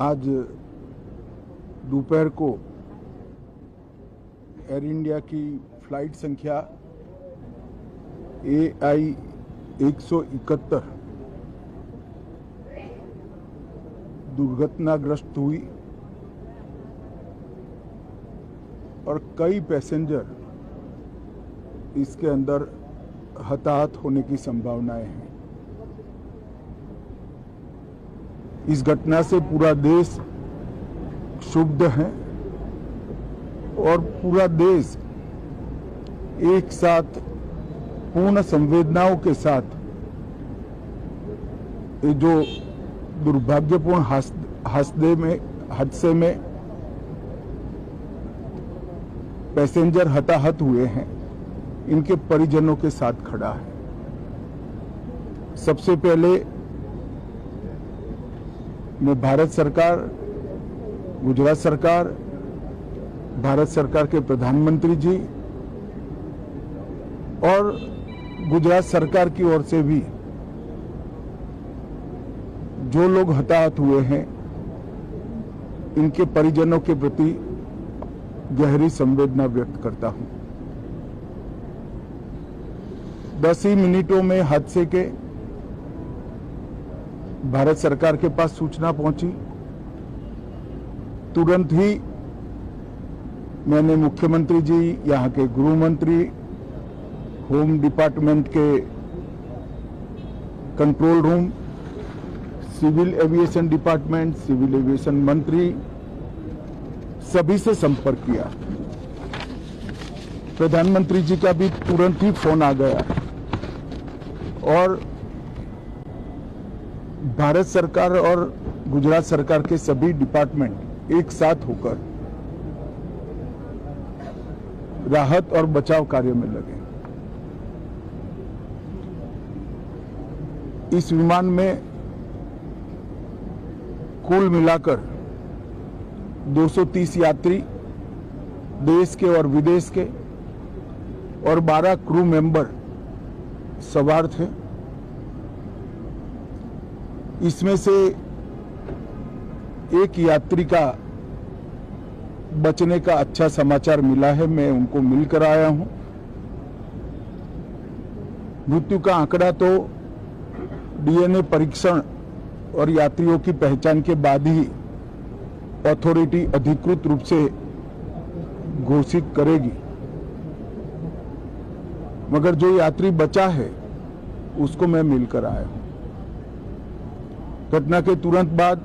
आज दोपहर को एयर इंडिया की फ्लाइट संख्या AI 171 दुर्घटनाग्रस्त हुई और कई पैसेंजर इसके अंदर हताहत होने की संभावनाएं हैं। इस घटना से पूरा देश क्षुब्ध है और पूरा देश एक साथ पूर्ण संवेदनाओं के साथ ये जो दुर्भाग्यपूर्ण हादसे में पैसेंजर हताहत हुए हैं, इनके परिजनों के साथ खड़ा है। सबसे पहले मैं भारत सरकार, गुजरात सरकार, भारत सरकार के प्रधानमंत्री जी और गुजरात सरकार की ओर से भी जो लोग हताहत हुए हैं, इनके परिजनों के प्रति गहरी संवेदना व्यक्त करता हूं। 10 ही मिनटों में हादसे के भारत सरकार के पास सूचना पहुंची। तुरंत ही मैंने मुख्यमंत्री जी, यहां के गृह मंत्री, होम डिपार्टमेंट के control room, civil aviation department, civil aviation मंत्री, सभी से संपर्क किया। प्रधानमंत्री जी का भी तुरंत ही फोन आ गया और भारत सरकार और गुजरात सरकार के सभी डिपार्टमेंट एक साथ होकर राहत और बचाव कार्य में लगे। इस विमान में कुल मिलाकर 230 यात्री देश के और विदेश के और 12 क्रू मेंबर सवार थे। इसमें से एक यात्री का बचने का अच्छा समाचार मिला है, मैं उनको मिलकर आया हूं। मृत्यु का आंकड़ा तो DNA परीक्षण और यात्रियों की पहचान के बाद ही अथॉरिटी अधिकृत रूप से घोषित करेगी, मगर जो यात्री बचा है उसको मैं मिलकर आया हूं। घटना के तुरंत बाद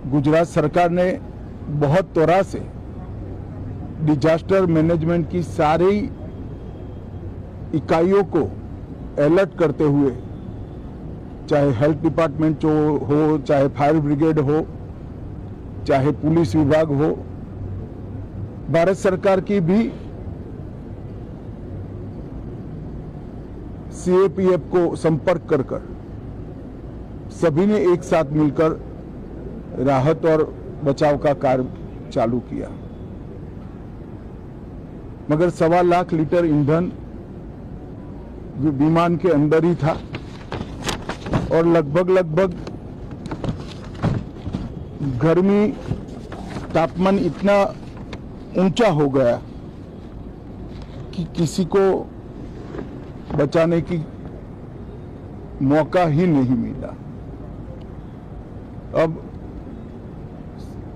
गुजरात सरकार ने बहुत त्वरा से डिजास्टर मैनेजमेंट की सारी इकाइयों को अलर्ट करते हुए, चाहे हेल्थ डिपार्टमेंट हो, चाहे फायर ब्रिगेड हो, चाहे पुलिस विभाग हो, भारत सरकार की भी CAPF को संपर्क कर सभी ने एक साथ मिलकर राहत और बचाव का कार्य चालू किया। मगर 1.25 लाख लीटर ईंधन विमान के अंदर ही था और लगभग गर्मी, तापमान इतना ऊंचा हो गया कि किसी को बचाने की मौका ही नहीं मिला। अब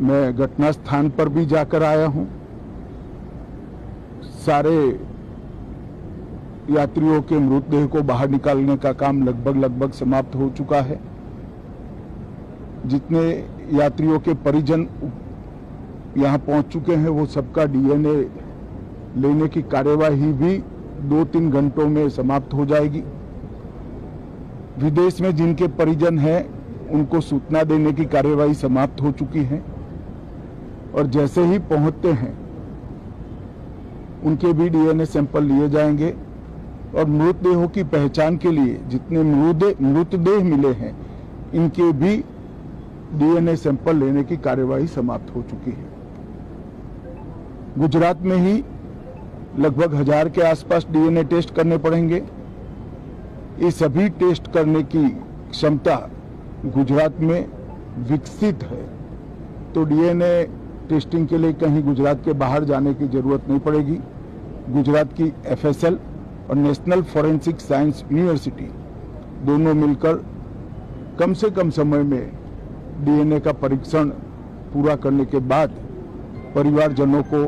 मैं घटना स्थान पर भी जाकर आया हूं। सारे यात्रियों के मृतदेह को बाहर निकालने का काम लगभग समाप्त हो चुका है। जितने यात्रियों के परिजन यहां पहुंच चुके हैं, वो सबका DNA लेने की कार्यवाही भी 2-3 घंटों में समाप्त हो जाएगी। विदेश में जिनके परिजन हैं, उनको सूचना देने की कार्यवाही समाप्त हो चुकी है और जैसे ही पहुंचते हैं उनके भी DNA सैंपल लिए जाएंगे और मृतदेहों की पहचान के लिए जितने मृतदेह मिले हैं, इनके भी DNA सैंपल लेने की कार्यवाही समाप्त हो चुकी है। गुजरात में ही लगभग 1000 के आसपास DNA टेस्ट करने पड़ेंगे। ये सभी टेस्ट करने की क्षमता गुजरात में विकसित है तो डीएनए टेस्टिंग के लिए कहीं गुजरात के बाहर जाने की जरूरत नहीं पड़ेगी। गुजरात की एफएसएल और नेशनल फॉरेंसिक साइंस यूनिवर्सिटी दोनों मिलकर कम से कम समय में डीएनए का परीक्षण पूरा करने के बाद परिवारजनों को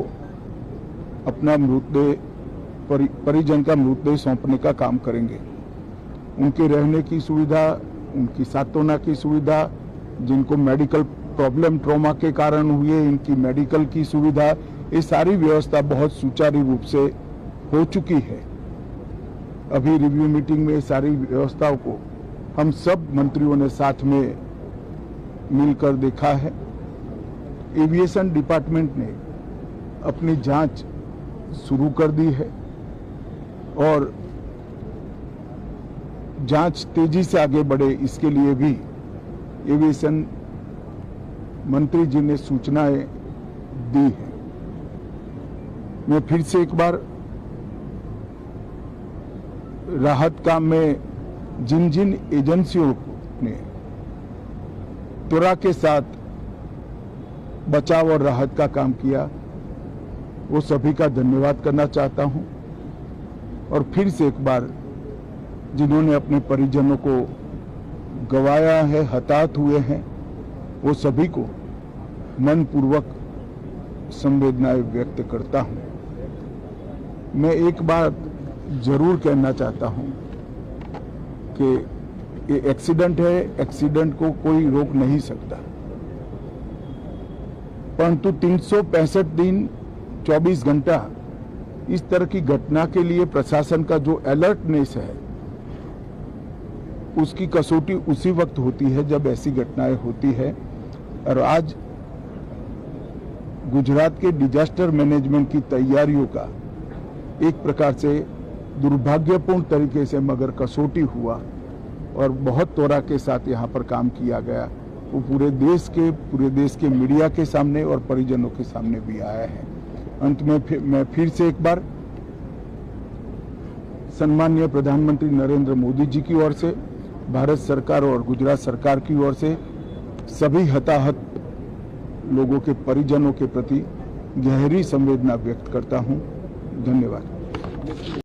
अपना मृतदेह परिजन का मृतदेह सौंपने का काम करेंगे। उनके रहने की सुविधा, उनकी सांत्वना की सुविधा, जिनको मेडिकल प्रॉब्लम ट्रॉमा के कारण हुए इनकी मेडिकल की सुविधा, ये सारी व्यवस्था बहुत सुचारू रूप से हो चुकी है। अभी रिव्यू मीटिंग में सारी व्यवस्थाओं को हम सब मंत्रियों ने साथ में मिलकर देखा है। एविएशन डिपार्टमेंट ने अपनी जांच शुरू कर दी है और जांच तेजी से आगे बढ़े इसके लिए भी एविएशन मंत्री जी ने सूचनाएं दी है। मैं फिर से एक बार राहत काम में जिन जिन एजेंसियों ने त्वरा के साथ बचाव और राहत का काम किया वो सभी का धन्यवाद करना चाहता हूं और फिर से एक बार जिन्होंने अपने परिजनों को गंवाया है, हताहत हुए हैं, वो सभी को मनपूर्वक संवेदनाएं व्यक्त करता हूं। मैं एक बात जरूर कहना चाहता हूं कि ये एक्सीडेंट है, एक्सीडेंट को कोई रोक नहीं सकता, परंतु 365 दिन 24 घंटा इस तरह की घटना के लिए प्रशासन का जो अलर्टनेस है उसकी कसौटी उसी वक्त होती है जब ऐसी घटनाएं होती है। और आज गुजरात के डिजास्टर मैनेजमेंट की तैयारियों का एक प्रकार से दुर्भाग्यपूर्ण तरीके से मगर कसौटी हुआ और बहुत त्वरा के साथ यहाँ पर काम किया गया, वो पूरे देश के मीडिया के सामने और परिजनों के सामने भी आया है। अंत में मैं फिर से एक बार सम्माननीय प्रधानमंत्री नरेंद्र मोदी जी की ओर से, भारत सरकार और गुजरात सरकार की ओर से सभी हताहत लोगों के परिजनों के प्रति गहरी संवेदना व्यक्त करता हूं। धन्यवाद।